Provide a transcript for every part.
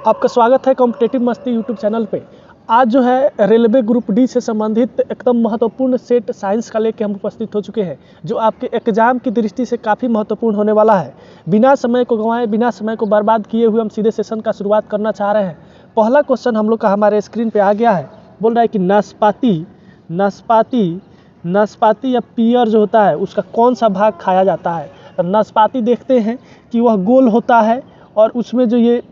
आपका स्वागत है कॉम्पिटिटिव मस्ती यूट्यूब चैनल पे। आज जो है रेलवे ग्रुप डी से संबंधित एकदम महत्वपूर्ण सेट साइंस का लेके हम उपस्थित हो चुके हैं, जो आपके एग्जाम की दृष्टि से काफ़ी महत्वपूर्ण होने वाला है। बिना समय को गंवाए, बिना समय को बर्बाद किए हुए हम सीधे सेशन का शुरुआत करना चाह रहे हैं। पहला क्वेश्चन हम लोग का हमारे स्क्रीन पर आ गया है। बोल रहा है कि नाशपाती या पियर जो होता है उसका कौन सा भाग खाया जाता है। तो नाशपाती देखते हैं कि वह गोल होता है और उसमें जो ये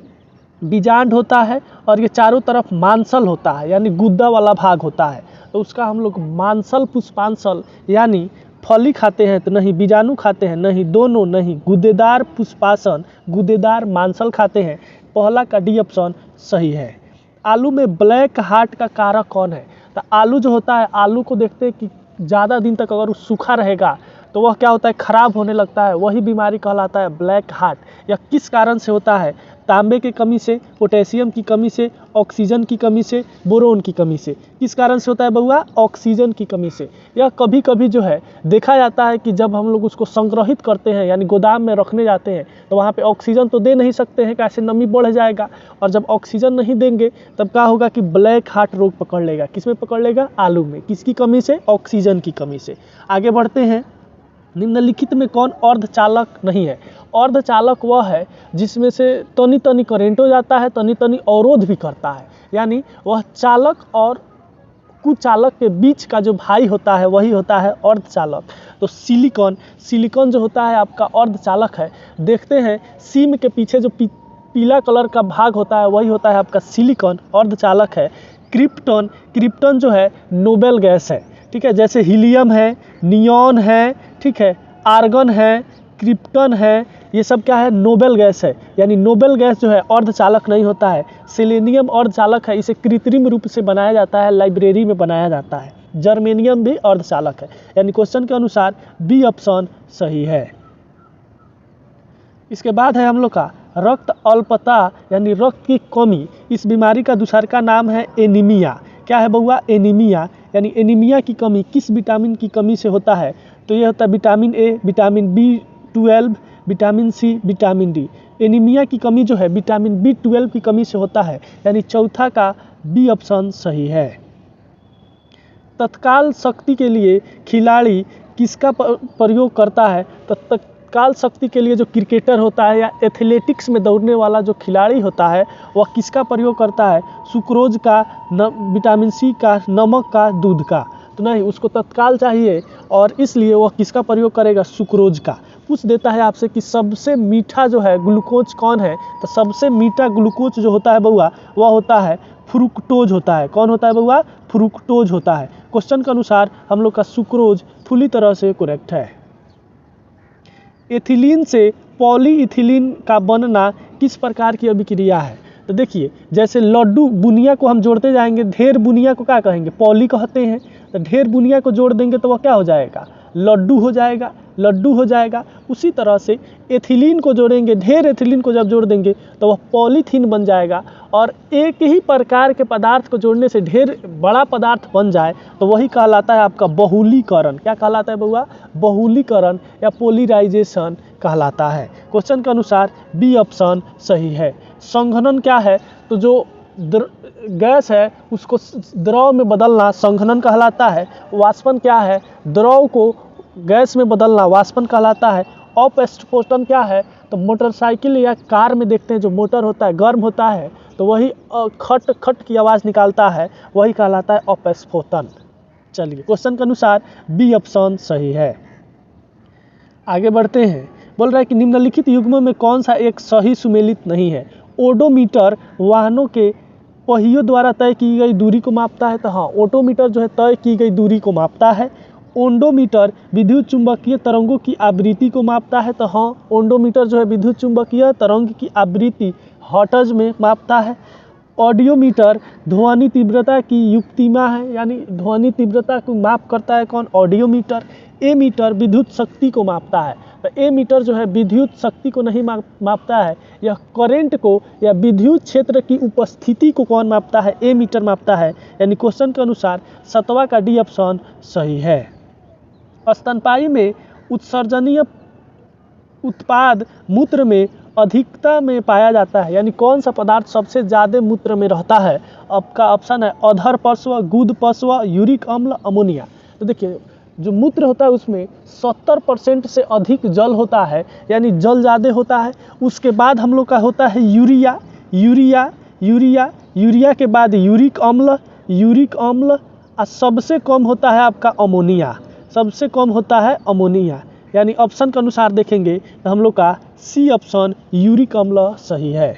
बीजांड होता है और ये चारों तरफ मांसल होता है, यानी गुद्दा वाला भाग होता है। तो उसका हम लोग मांसल पुष्पांसल यानी फली खाते हैं तो नहीं बीजाणु खाते हैं, नहीं दोनों, नहीं गुद्देदार पुष्पासन गुद्देदार मांसल खाते हैं। पहला का डी ऑप्शन सही है। आलू में ब्लैक हार्ट का कारक कौन है। तो आलू जो होता है, आलू को देखते हैं कि ज़्यादा दिन तक अगर वो सूखा रहेगा तो वह क्या होता है, ख़राब होने लगता है। वही बीमारी कहलाता है ब्लैक हार्ट। यह किस कारण से होता है। तांबे की कमी से, पोटेशियम की कमी से, ऑक्सीजन की कमी से, बोरोन की कमी से। किस कारण से होता है बउआ, ऑक्सीजन की कमी से। यह कभी कभी जो है देखा जाता है कि जब हम लोग उसको संग्रहित करते हैं यानी गोदाम में रखने जाते हैं तो वहाँ पे ऑक्सीजन तो दे नहीं सकते हैं, कैसे नमी बढ़ जाएगा। और जब ऑक्सीजन नहीं देंगे तब क्या होगा कि ब्लैक हार्ट रोग पकड़ लेगा। किस में पकड़ लेगा, आलू में। किसकी कमी से, ऑक्सीजन की कमी से। आगे बढ़ते हैं। निम्नलिखित में कौन अर्धचालक नहीं है। अर्धचालक वह है जिसमें से तनी तनी करेंट हो जाता है, तनी तनी अवरोध भी करता है, यानी वह चालक और कुचालक के बीच का जो भाई होता है वही होता है अर्धचालक। तो सिलिकॉन जो होता है आपका अर्धचालक है। देखते हैं सीम के पीछे जो पीला कलर का भाग होता है वही होता है आपका सिलिकॉन, अर्धचालक है। क्रिप्टन जो है नोबेल गैस है, ठीक है। जैसे हीलियम है, नियॉन है, ठीक है, आर्गन है, क्रिप्टन है, ये सब क्या है, नोबेल गैस है। यानी नोबेल गैस जो है अर्धचालक नहीं होता है। सेलेनियम अर्धचालक है, इसे कृत्रिम रूप से बनाया जाता है, लाइब्रेरी में बनाया जाता है। जर्मेनियम भी अर्धचालक है। यानी क्वेश्चन के अनुसार बी ऑप्शन सही है। इसके बाद है हम लोग का रक्त अल्पता यानी रक्त की कमी। इस बीमारी का दूसरा का नाम है एनीमिया। क्या है बउआ, एनीमिया। यानी एनीमिया की कमी किस विटामिन की कमी से होता है। तो ये होता है vitamin A, vitamin B12, vitamin C, vitamin D. Anaemia की कमी जो है विटामिन B12 की कमी से होता है। यानी चौथा का बी ऑप्शन सही है। तत्काल शक्ति के लिए खिलाड़ी किसका प्रयोग करता है। तो तत्काल शक्ति के लिए जो क्रिकेटर होता है या एथलेटिक्स में दौड़ने वाला जो खिलाड़ी होता है वह किसका प्रयोग करता है, सुक्रोज का, विटामिन सी का, नमक का, दूध का। तो नहीं, उसको तत्काल चाहिए और इसलिए वह किसका प्रयोग करेगा, सुक्रोज का। पूछ देता है आपसे कि सबसे मीठा जो है ग्लूकोज कौन है। तो सबसे मीठा ग्लूकोज जो होता है बउआ वह होता है फ्रुक्टोज होता है। कौन होता है बउआ, फ्रुक्टोज होता है। क्वेश्चन के अनुसार हम लोग का सुक्रोज पूरी तरह से करेक्ट है। एथिलीन से पॉलीइथिलीन का बनना किस प्रकार की अभिक्रिया है। तो देखिए, जैसे लड्डू बुनिया को हम जोड़ते जाएंगे, ढेर बुनिया को क्या कहेंगे, पॉली कहते हैं। तो ढेर बुनिया को जोड़ देंगे तो वह क्या हो जाएगा, लड्डू हो जाएगा। उसी तरह से एथिलीन को जोड़ेंगे, ढेर एथिलीन को जब जोड़ देंगे तो वह पॉलीथीन बन जाएगा। और एक ही प्रकार के पदार्थ को जोड़ने से ढेर बड़ा पदार्थ बन जाए तो वही कहलाता है आपका बहुलीकरण। क्या कहलाता है बउआ, बहुलीकरण या पोलिराइजेशन कहलाता है। क्वेश्चन के अनुसार बी ऑप्शन सही है। संघनन क्या है, तो जो गैस है उसको द्रव में बदलना संघनन कहलाता है। वाष्पन क्या है, द्रव को गैस में बदलना वाष्पन कहलाता है। अपस्फोटन क्या है, तो मोटरसाइकिल या कार में देखते हैं जो मोटर होता है गर्म होता है तो वही खट खट की आवाज़ निकालता है, वही कहलाता है अपस्फोटन। चलिए, क्वेश्चन के अनुसार बी ऑप्शन सही है। आगे बढ़ते हैं। बोल रहा है कि निम्नलिखित युग्मों में कौन सा एक सही सुमेलित नहीं है। ओडोमीटर वाहनों के पहियों द्वारा तय की गई दूरी को मापता है। तो हाँ, ओडोमीटर जो है तय की गई दूरी को मापता है। ओंडोमीटर विद्युत चुंबकीय तरंगों की आवृत्ति को मापता है। तो हाँ, ओंडोमीटर जो है विद्युत चुंबकीय तरंग की आवृत्ति हर्ट्ज में मापता है। ऑडियोमीटर ध्वनि तीव्रता की युक्तिमा है, यानी ध्वनि तीव्रता को माप करता है कौन, ऑडियोमीटर। एमीटर विद्युत शक्ति को मापता है। तो एमीटर जो है विद्युत शक्ति को नहीं मापता है, यह करंट को या विद्युत क्षेत्र की उपस्थिति को कौन मापता है, एमीटर मापता है। यानी क्वेश्चन के अनुसार सतवा का डी ऑप्शन सही है। स्तनपायी में उत्सर्जनीय उत्पाद मूत्र में अधिकता में पाया जाता है, यानी कौन सा पदार्थ सबसे ज़्यादा मूत्र में रहता है? आपका ऑप्शन है अधर पश्व, गुद पश्व, यूरिक अम्ल, अमोनिया। तो देखिए जो मूत्र होता है उसमें 70% से अधिक जल होता है, यानी जल ज़्यादा होता है। उसके बाद हम लोग का होता है यूरिया, यूरिया यूरिया यूरिया के बाद यूरिक अम्ल, यूरिक अम्ल, और सबसे कम होता है आपका अमोनिया, सबसे कम होता है अमोनिया। यानी ऑप्शन के अनुसार देखेंगे तो हम लोग का सी ऑप्शन यूरिक अम्ल सही है।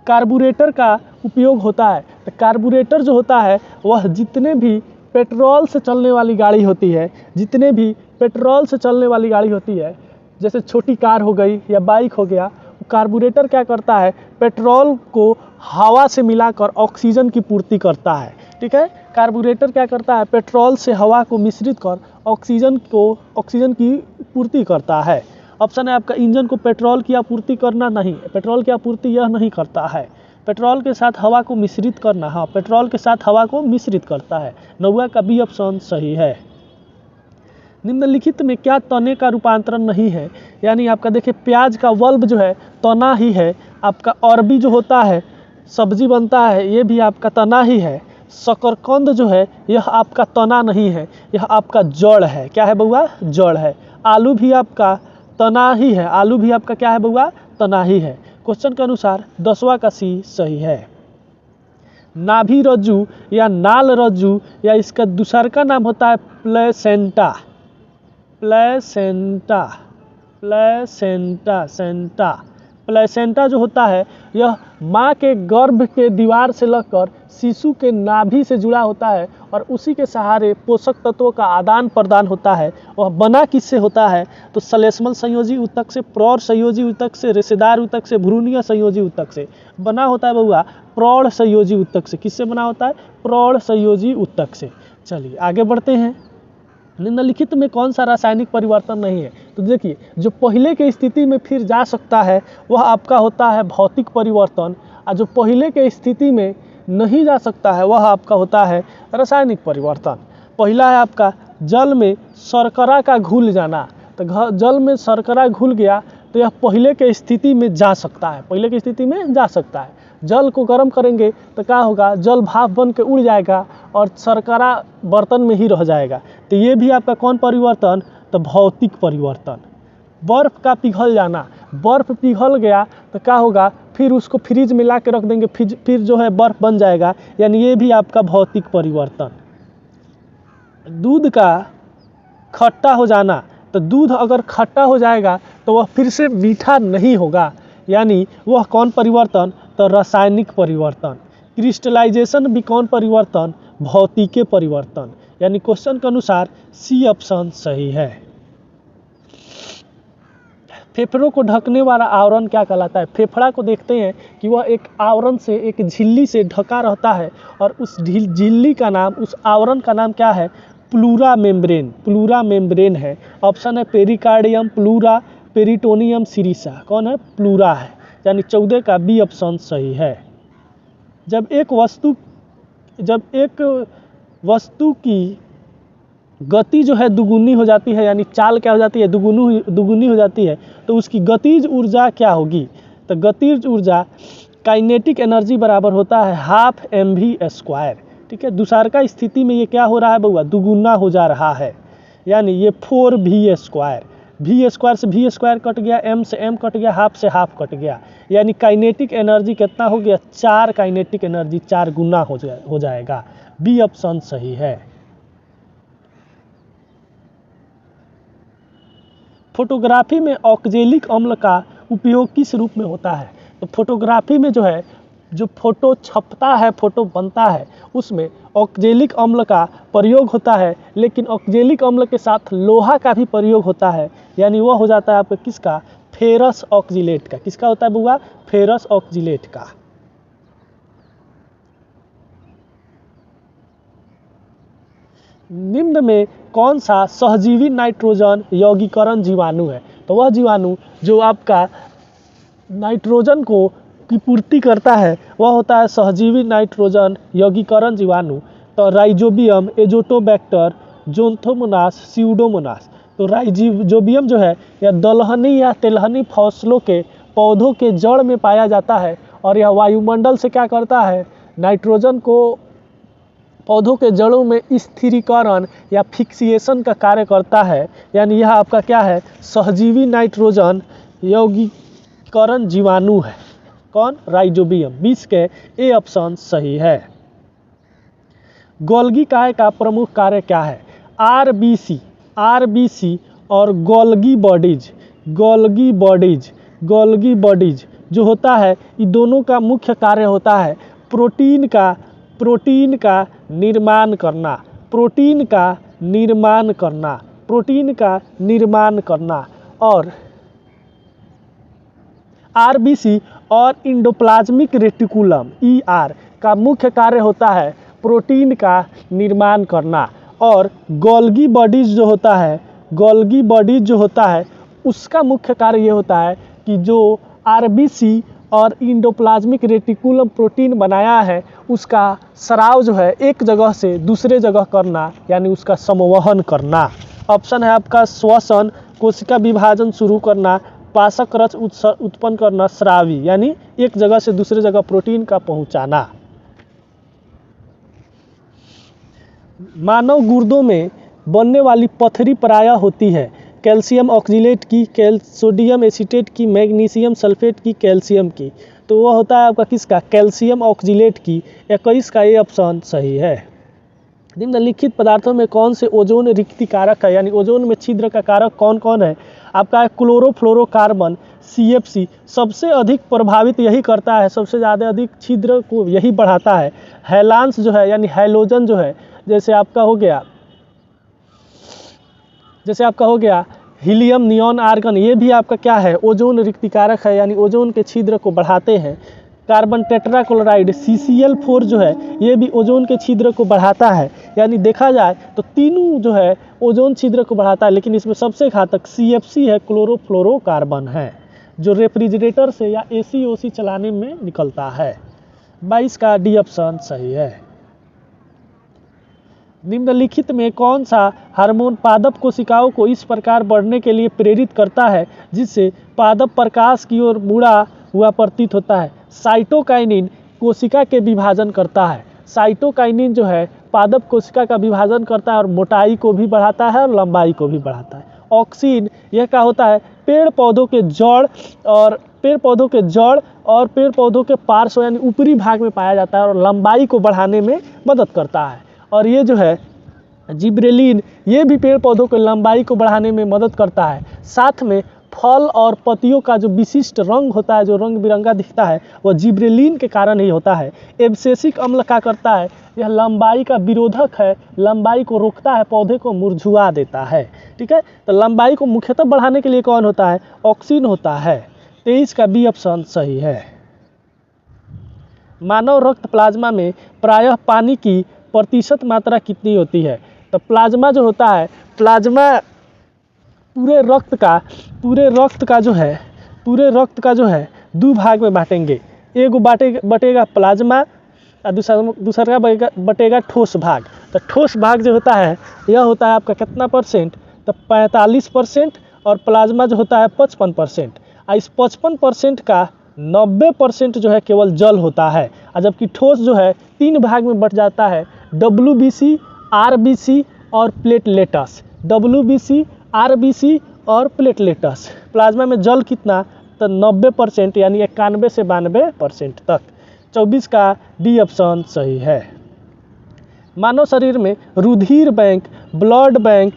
कार्बोरेटर का उपयोग होता है, तो कार्बोरेटर जो होता है वह जितने भी पेट्रोल से चलने वाली गाड़ी होती है, जितने भी पेट्रोल से चलने वाली गाड़ी होती है, जैसे छोटी कार हो गई या बाइक हो गया, कार्बोरेटर क्या करता है? पेट्रोल को हवा से मिलाकर ऑक्सीजन की पूर्ति करता है। ठीक है, कार्बोरेटर क्या करता है? पेट्रोल से हवा को मिश्रित कर ऑक्सीजन की पूर्ति करता है। ऑप्शन है आपका इंजन को पेट्रोल की आपूर्ति करना, नहीं, पेट्रोल की आपूर्ति यह नहीं करता है। पेट्रोल के साथ हवा को मिश्रित करना, हाँ, पेट्रोल के साथ हवा को मिश्रित करता है। नौवा का बी ऑप्शन सही है। निम्नलिखित में क्या तने का रूपांतरण नहीं है? यानी आपका देखिए प्याज का बल्ब जो है तना ही है, आपका अरबी जो होता है सब्जी बनता है ये भी आपका तना ही है। शकरकंद जो है यह आपका तना नहीं है, यह आपका जड़ है। क्या है बउआ? जड़ है। आलू भी आपका तना ही है, आलू भी आपका क्या है बउआ? तना ही है। क्वेश्चन के अनुसार 10वां का सी सही है। नाभि रज्जु या नाल रज्जु या इसका दूसरा का नाम होता है placenta, placenta, placenta, Santa. Placenta जो होता है यह माँ के गर्भ के दीवार से लगकर शिशु के नाभि से जुड़ा होता है और उसी के सहारे पोषक तत्वों का आदान प्रदान होता है। वह बना किससे होता है? तो श्लेष्मल संयोजी ऊतक से, प्रौढ़ संयोजी ऊतक से, रेशेदार ऊतक से, भ्रूणीय संयोजी ऊतक से बना होता है बउआ। प्रौढ़ संयोजी ऊतक से। किससे बना होता है? प्रौढ़ संयोजी ऊतक से। चलिए आगे बढ़ते हैं। निम्नलिखित में कौन सा रासायनिक परिवर्तन नहीं है? तो देखिए जो पहले के स्थिति में फिर जा सकता है वह आपका होता है भौतिक परिवर्तन, और जो पहले के स्थिति में नहीं जा सकता है वह आपका होता है रासायनिक परिवर्तन। पहला है आपका जल में शर्करा का घुल जाना, तो जल में शर्करा घुल गया तो यह पहले के स्थिति में जा सकता है, पहले की स्थिति में जा सकता है। जल को गर्म करेंगे तो क्या होगा? जल भाप बन के उड़ जाएगा और शर्करा बर्तन में ही रह जाएगा। तो ये भी आपका कौन परिवर्तन? तो भौतिक परिवर्तन। बर्फ़ का पिघल जाना, बर्फ़ पिघल गया तो क्या होगा? फिर उसको फ्रिज में ला के रख देंगे, फिर जो है बर्फ़ बन जाएगा, यानी ये भी आपका भौतिक परिवर्तन। दूध का खट्टा हो जाना, तो दूध अगर खट्टा हो जाएगा तो वह फिर से मीठा नहीं होगा, यानी वह कौन परिवर्तन? तो रासायनिक परिवर्तन। क्रिस्टलाइजेशन भी कौन परिवर्तन? भौतिक परिवर्तन। यानी क्वेश्चन के अनुसार सी ऑप्शन सही है। फेफड़ों को ढकने वाला आवरण क्या कहलाता है? फेफड़ा को देखते हैं कि वह एक आवरण से, एक झिल्ली से ढका रहता है और उस झिल्ली का नाम, उस आवरण का नाम क्या है? प्लूरा मेम्ब्रेन, प्लूरा मेम्ब्रेन है। ऑप्शन है पेरिकार्डियम, प्लूरा, पेरिटोनियम, सिरिसा। कौन है? प्लूरा है, यानी 14 का बी ऑप्शन सही है। जब एक वस्तु की गति जो है दुगुनी हो जाती है, यानी चाल क्या हो जाती है? दुगुनी हो जाती है, तो उसकी गतिज ऊर्जा क्या होगी? तो गतिज ऊर्जा काइनेटिक एनर्जी बराबर होता है हाफ mv²। ठीक है, दूसरा स्थिति में ये क्या हो रहा है बउआ? दुगुना हो जा रहा है, यानी ये 4v²। v² से v² कट गया, m से m कट गया, हाफ से हाफ कट गया, यानी काइनेटिक एनर्जी कितना हो गया? 4 काइनेटिक एनर्जी 4 गुना हो जाएगा। बी ऑप्शन सही है। फोटोग्राफी में ऑक्जेलिक अम्ल का उपयोग किस रूप में होता है? तो फोटोग्राफी में जो है, जो फोटो छपता है, फोटो बनता है, उसमें ऑक्जेलिक अम्ल का प्रयोग होता है, लेकिन ऑक्जेलिक अम्ल के साथ लोहा का भी प्रयोग होता है, यानी वह हो जाता है आपका किसका? फेरस ऑक्जिलेट का। किसका होता है बुआ? फेरस ऑक्जिलेट का। निम्न में कौन सा सहजीवी नाइट्रोजन यौगीकरण जीवाणु है? तो वह जीवाणु जो आपका नाइट्रोजन को की पूर्ति करता है वह होता है सहजीवी नाइट्रोजन यौगीकरण जीवाणु। तो राइजोबियम, एजोटोबैक्टर, जोन्थोमोनास, स्यूडोमोनास। तो राइजोबियम जो है यह दलहनी या तेलहनी फसलों के पौधों के जड़ में पाया जाता है और यह वायुमंडल से क्या करता है, नाइट्रोजन को पौधों के जड़ों में स्थिरीकरण या फिक्सिएशन का कार्य करता है। यानी यह आपका क्या है, सहजीवी नाइट्रोजन यौगिकरण जीवाणु है। कौन, राइजोबियम। 20 के ए ऑप्शन सही है। गोल्गी काय का प्रमुख कार्य क्या है, आरबीसी और गोल्गी बॉडीज जो होता है, ये दोनों का मुख्य कार्य होता है प्रोटीन का निर्माण करना और आरबीसी और इंडोप्लाज्मिक रेटिकुलम ER का मुख्य कार्य होता है प्रोटीन का निर्माण करना और गोल्गी बॉडीज जो होता है उसका मुख्य कार्य ये होता है कि जो आरबीसी और इंडोप्लाज्मिक रेटिकुलम प्रोटीन बनाया है उसका स्राव जो है एक जगह से दूसरे जगह करना, यानी उसका संवहन करना। ऑप्शन है आपका श्वसन, कोशिका विभाजन शुरू करना, पाशक रस उत्पन्न करना, स्रावी यानी एक जगह से दूसरे जगह प्रोटीन का पहुंचाना। मानव गुर्दों में बनने वाली पथरी प्रायः होती है कैल्शियम ऑक्जिलेट की, सोडियम एसीटेट की, मैग्नीशियम सल्फेट की, कैल्शियम की। तो वह होता है आपका किसका, कैल्शियम ऑक्जिलेट की। 21 का ये ऑप्शन सही है। निम्नलिखित पदार्थों में कौन से ओजोन रिक्ति कारक है, यानी ओजोन में छिद्र का कारक कौन कौन है। आपका है क्लोरोफ्लोरोकार्बन CFC सबसे अधिक प्रभावित यही करता है, सबसे ज़्यादा अधिक छिद्र को यही बढ़ाता है। हैलांस जो है यानी हैलोजन जो है, जैसे आपका हो गया हीलियम, नियॉन, आर्गन, ये भी आपका क्या है, ओजोन रिक्तिकारक है, यानी ओजोन के छिद्र को बढ़ाते हैं। कार्बन टेट्राक्लोराइड CCl4 जो है ये भी ओजोन के छिद्र को बढ़ाता है। यानी देखा जाए तो तीनों जो है ओजोन छिद्र को बढ़ाता है, लेकिन इसमें सबसे घातक CFC है, क्लोरोफ्लोरोकार्बन है, जो रेफ्रिजरेटर से या AC चलाने में निकलता है। 22 का डी ऑप्शन सही है। निम्नलिखित में कौन सा हार्मोन पादप कोशिकाओं को इस प्रकार बढ़ने के लिए प्रेरित करता है जिससे पादप प्रकाश की ओर मुड़ा हुआ प्रतीत होता है। साइटोकाइनिन कोशिका के विभाजन करता है। साइटोकाइनिन जो है पादप कोशिका का विभाजन करता है और मोटाई को भी बढ़ाता है और लंबाई को भी बढ़ाता है। ऑक्सीन यह क्या होता है, पेड़ पौधों के जड़ और पेड़ पौधों के पार्श्व यानी ऊपरी भाग में पाया जाता है और लंबाई को बढ़ाने में मदद करता है। और ये जो है जिब्रेलिन, ये भी पेड़ पौधों की लंबाई को बढ़ाने में मदद करता है। साथ में फल और पत्तियों का जो विशिष्ट रंग होता है, जो रंग बिरंगा दिखता है, वह जिब्रेलिन के कारण ही होता है। एब्सेसिक अम्ल क्या करता है, यह लंबाई का विरोधक है, लंबाई को रोकता है, पौधे को मुरझुआ देता है। ठीक है, तो लंबाई को मुख्यतः बढ़ाने के लिए कौन होता है, ऑक्सीन होता है। 23 का बी ऑप्शन सही है। मानव रक्त प्लाज्मा में प्रायः पानी की प्रतिशत मात्रा कितनी होती है। तो प्लाज्मा जो होता है, प्लाज्मा पूरे रक्त का जो है दो भाग में बांटेंगे। एक बटेगा प्लाज्मा और दूसरा बटेगा ठोस भाग। तो ठोस भाग जो होता है यह होता है आपका कितना परसेंट, तो 45%, और प्लाज्मा जो होता है 55%। और इस 55% का 90% जो है केवल जल होता है, और जबकि ठोस जो है 3 भाग में बट जाता है, WBC, RBC और प्लेटलेटस। WBC, RBC और प्लेटलेटस। प्लाज्मा में जल कितना, तो 90% यानी 91 से 92% तक। 24 का डी ऑप्शन सही है। मानव शरीर में रुधिर बैंक, ब्लड बैंक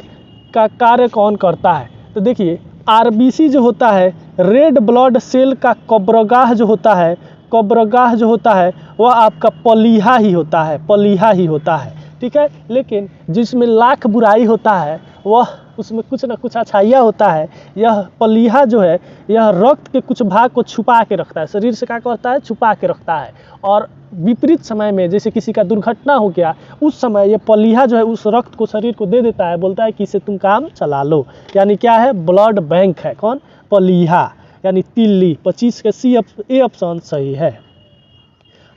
का कार्य कौन करता है। तो देखिए RBC जो होता है, रेड ब्लड सेल का कब्रगाह जो होता है वह आपका पलीहा ही होता है। ठीक है, लेकिन जिसमें लाख बुराई होता है वह उसमें कुछ न कुछ अच्छाइयाँ होता है। यह पलीहा जो है यह रक्त के कुछ भाग को छुपा के रखता है, शरीर से क्या करता है, छुपा के रखता है। और विपरीत समय में जैसे किसी का दुर्घटना हो गया, उस समय ये पलीहा जो है उस रक्त को शरीर को दे देता है, बोलता है कि इसे तुम काम चला लो। यानी क्या है, ब्लड बैंक है कौन, पलीहा यानी तिल्ली। 25 के सी ए ऑप्शन सही है।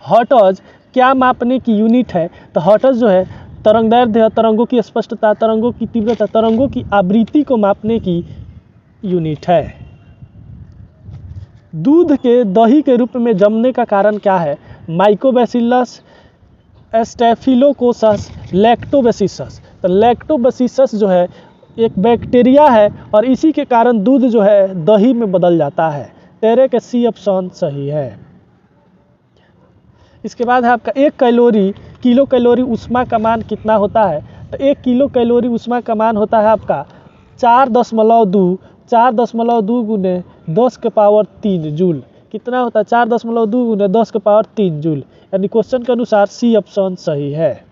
हर्ट्ज क्या मापने की यूनिट है। तो हर्ट्ज जो है तरंगदैर्ध्य तरंगों की स्पष्टता, तरंगों की तीव्रता, तरंगों की आवृत्ति को मापने की यूनिट है। दूध के दही के रूप में जमने का कारण क्या है? माइकोबैसिलस, स्टेफिलोकोकस, लैक्टोबैसिलस। तो लैक्टोबैसिलस जो है एक बैक्टीरिया है और इसी के कारण दूध जो है दही में बदल जाता है। तेरे के सी ऑप्शन सही है। इसके बाद है आपका 1 किलो कैलोरी ऊष्मा का मान कितना होता है? तो 1 किलो कैलोरी ऊष्मा का मान होता है आपका 4.2 गुने 10 के पावर 3 जूल। कितना होता है? 4.2 गुने 10 के पावर 3 जूल। यानी क्वेश्चन के अनुसार सी ऑप्शन सही है।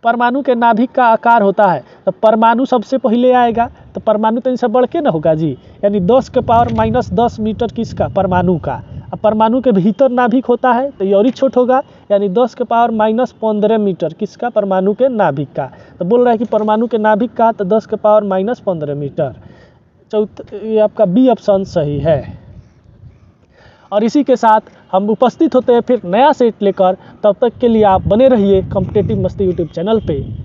परमाणु के नाभिक का आकार होता है, तो परमाणु सबसे पहले आएगा, तो परमाणु तो इनसे बढ़ के ना होगा जी। यानी 10 के पावर -10 मीटर किसका? परमाणु का। अब परमाणु के भीतर नाभिक होता है तो ये और ही छोट होगा, यानी 10 के पावर -15 मीटर किसका? परमाणु के नाभिक का। तो बोल रहा है कि परमाणु के नाभिक का, तो 10 के पावर -15 मीटर। ये आपका बी ऑप्शन सही है। और इसी के साथ हम उपस्थित होते हैं फिर नया सेट लेकर। तब तक के लिए आप बने रहिए कॉम्पिटिटिव मस्ती यूट्यूब चैनल पे।